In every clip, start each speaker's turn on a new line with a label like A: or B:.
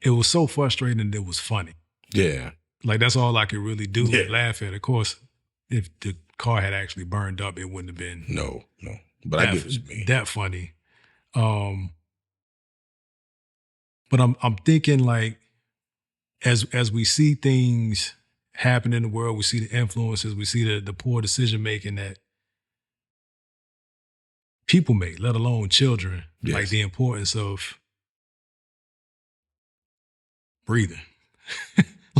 A: it was so frustrating that it was funny.
B: Yeah.
A: Like, that's all I could really do
B: Yeah.
A: was laugh at. Of course, if the car had actually burned up, it wouldn't have been
B: No. But I get what you mean.
A: that funny. But I'm thinking, like, as we see things happen in the world, we see the influences, we see the poor decision making that people make, let alone children.
B: Yes.
A: Like, the importance of breathing.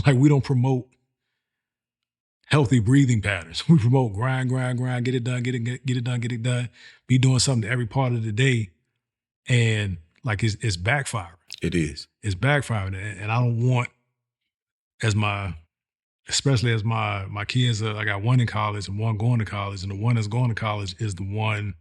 A: Like, we don't promote healthy breathing patterns. We promote grind, get it done, get it done. Be doing something every part of the day, and like it's backfiring.
B: It is.
A: It's backfiring, and I don't want, especially as my kids are, I got one in college and one going to college, and the one that's going to college is the one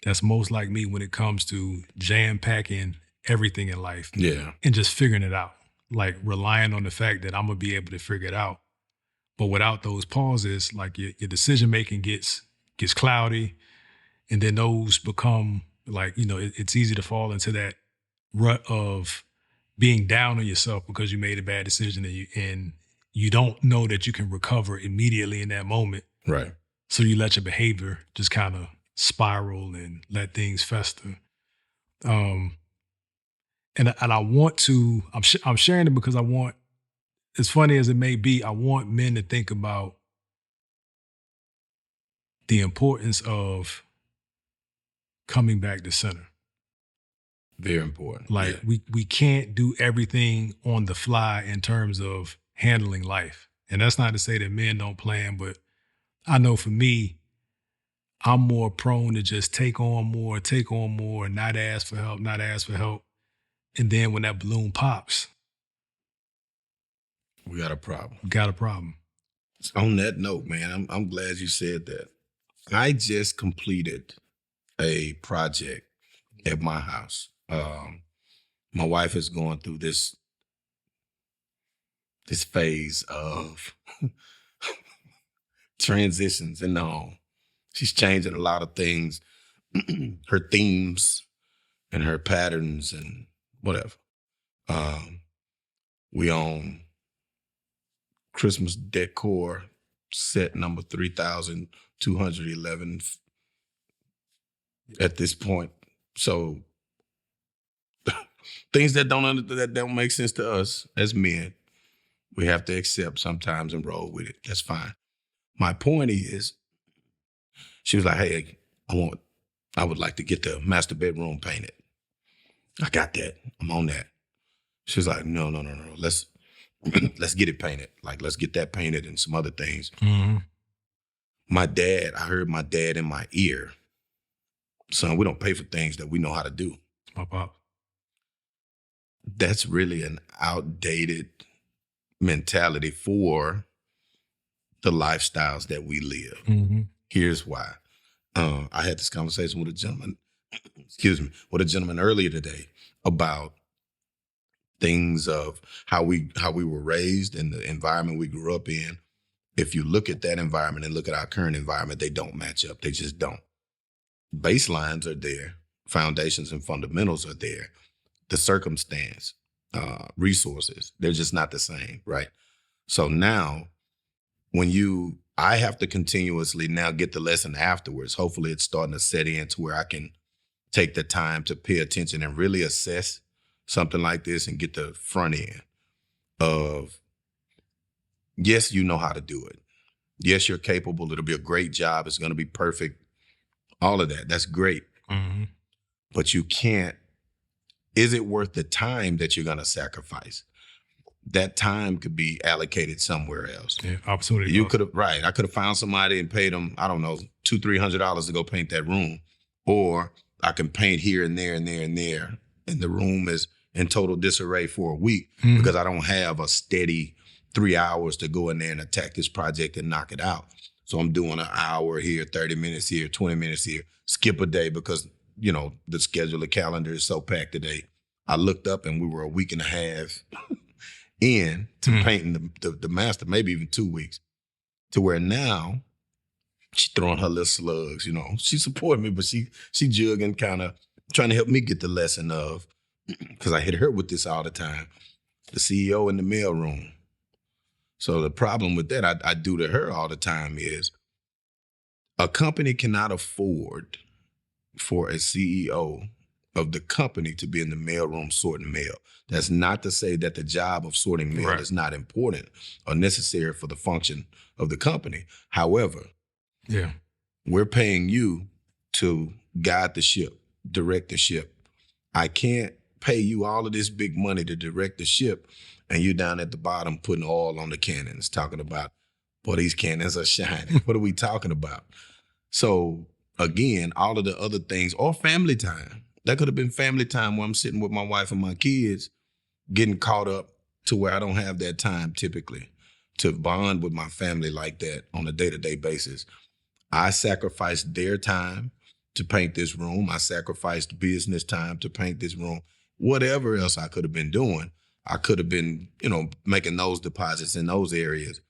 A: that's most like me when it comes to jam-packing everything in life.
B: Yeah.
A: And just figuring it out, like relying on the fact that I'm going to be able to figure it out. But without those pauses, like your decision-making gets cloudy, and then those become like, it's easy to fall into that rut of being down on yourself because you made a bad decision, and you don't know that you can recover immediately in that moment.
B: Right.
A: So you let your behavior just kind of spiral and let things fester. And I want to, I'm sharing it because I want, as funny as it may be, I want men to think about the importance of coming back to center.
B: Very important.
A: Like, we can't do everything on the fly in terms of handling life. And that's not to say that men don't plan, but I know for me, I'm more prone to just take on more, and not ask for help. And then when that balloon pops,
B: we got a problem.
A: On
B: that note, man, I'm glad you said that. I just completed a project at my house. My wife is going through this phase of transitions in the home. She's changing a lot of things, her themes and her patterns and whatever. We own Christmas decor set number 3,211 at this point. So things that don't make sense to us as men, we have to accept sometimes and roll with it. That's fine. My point is, she was like, hey, I would like to get the master bedroom painted. I got that. I'm on that. She was like, no. Let's get it painted. Like, let's get that painted and some other things.
A: Mm-hmm.
B: I heard my dad in my ear, son, we don't pay for things that we know how to do.
A: My pop.
B: That's really an outdated mentality for the lifestyles that we live.
A: Mm-hmm.
B: Here's why. I had this conversation with a gentleman, earlier today about things of how we were raised and the environment we grew up in. If you look at that environment and look at our current environment, they don't match up. They just don't. Baselines are there. Foundations and fundamentals are there. The circumstance, resources, they're just not the same, right? So now I have to continuously now get the lesson afterwards. Hopefully it's starting to set in to where I can take the time to pay attention and really assess something like this and get the front end of, yes, you know how to do it. Yes, you're capable. It'll be a great job. It's going to be perfect. All of that. That's great.
A: Mm-hmm.
B: But you can't, is it worth the time that you're going to sacrifice? That time could be allocated somewhere else.
A: Yeah, opportunity.
B: You could have, right. I could have found somebody and paid them, I don't know, $200-$300 to go paint that room. Or I can paint here and there and there and there. And the room is in total disarray for a week because I don't have a steady 3 hours to go in there and attack this project and knock it out. So I'm doing an hour here, 30 minutes here, 20 minutes here, skip a day because, the schedule, the calendar is so packed today. I looked up and we were a week and a half in to painting the master, maybe even 2 weeks, to where now she's throwing her little slugs, She supported me, but she jugging, kind of trying to help me get the lesson of because I hit her with this all the time. The CEO in the mailroom. So the problem with that, I do to her all the time is a company cannot afford for a CEO of the company to be in the mailroom sorting mail. That's not to say that the job of sorting mail
A: Right.
B: is not important or necessary for the function of the company. However,
A: Yeah.
B: we're paying you to guide the ship, direct the ship. I can't pay you all of this big money to direct the ship, and you're down at the bottom putting oil on the cannons, talking about, boy, these cannons are shining. What are we talking about? So again, all of the other things, or family time. That could have been family time where I'm sitting with my wife and my kids, getting caught up to where I don't have that time typically to bond with my family like that on a day-to-day basis. I sacrificed their time to paint this room. I sacrificed business time to paint this room. Whatever else I could have been doing, I could have been, making those deposits in those areas.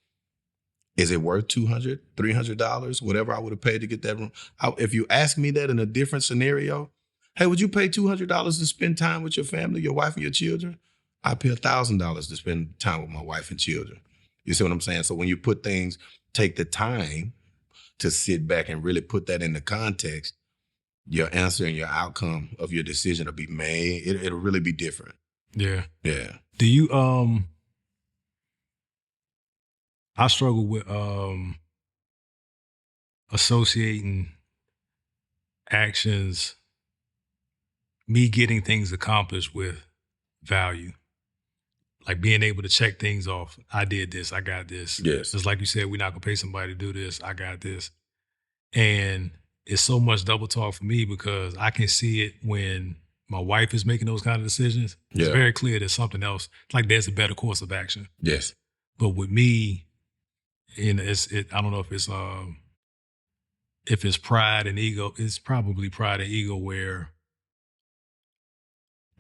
B: Is it worth $200, $300, whatever I would have paid to get that room? If you ask me that in a different scenario, hey, would you pay $200 to spend time with your family, your wife and your children? I'd pay $1,000 to spend time with my wife and children. You see what I'm saying? So when you put things, take the time to sit back and really put that into context, your answer and your outcome of your decision will be made. It'll really be different.
A: Yeah.
B: Yeah.
A: Do you I struggle with associating actions, me getting things accomplished with value. Like being able to check things off. I did this, I got this.
B: Yes.
A: Just like you said, we're not gonna pay somebody to do this, I got this. And it's so much double talk for me because I can see it when my wife is making those kind of decisions. It's
B: Yeah.
A: very clear there's something else. It's like there's a better course of action.
B: Yes.
A: But with me, and I don't know if it's pride and ego. It's probably pride and ego where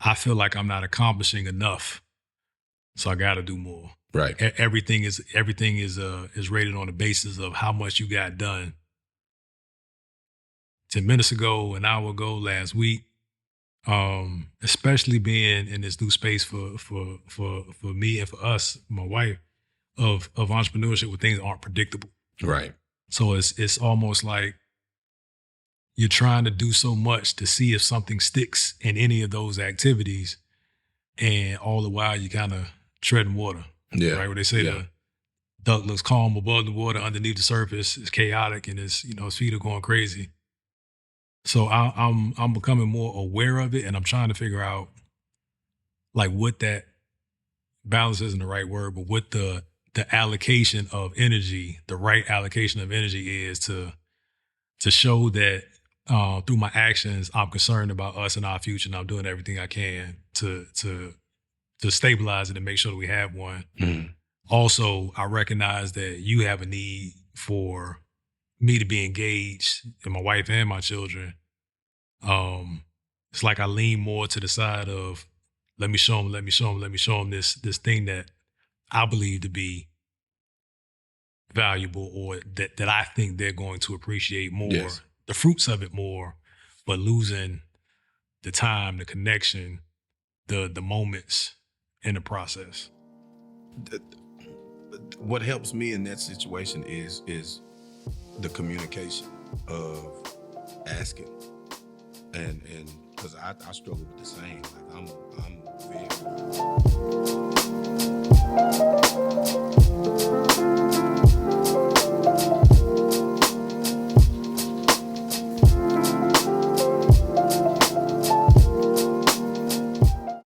A: I feel like I'm not accomplishing enough, so I got to do more.
B: Right.
A: Everything is rated on the basis of how much you got done. 10 minutes ago, an hour ago, last week. Especially being in this new space for me and for us, my wife, of entrepreneurship where things aren't predictable.
B: Right.
A: So it's almost like you're trying to do so much to see if something sticks in any of those activities, and all the while you kind of treading water.
B: Yeah.
A: Right, where they say the duck looks calm above the water, underneath the surface is chaotic, and his feet are going crazy. So I'm becoming more aware of it, and I'm trying to figure out like what that balance isn't the right word, but what the allocation of energy, the right allocation of energy is to show that through my actions, I'm concerned about us and our future, and I'm doing everything I can to stabilize it and make sure that we have one.
B: Mm-hmm.
A: Also, I recognize that you have a need for me to be engaged, and my wife and my children. It's like I lean more to the side of let me show them this thing that I believe to be valuable, or that I think they're going to appreciate more,
B: Yes.
A: the fruits of it more, but losing the time, the connection, the moments in the process.
B: What helps me in that situation is the communication of asking, and because I struggle with the same. Like I'm very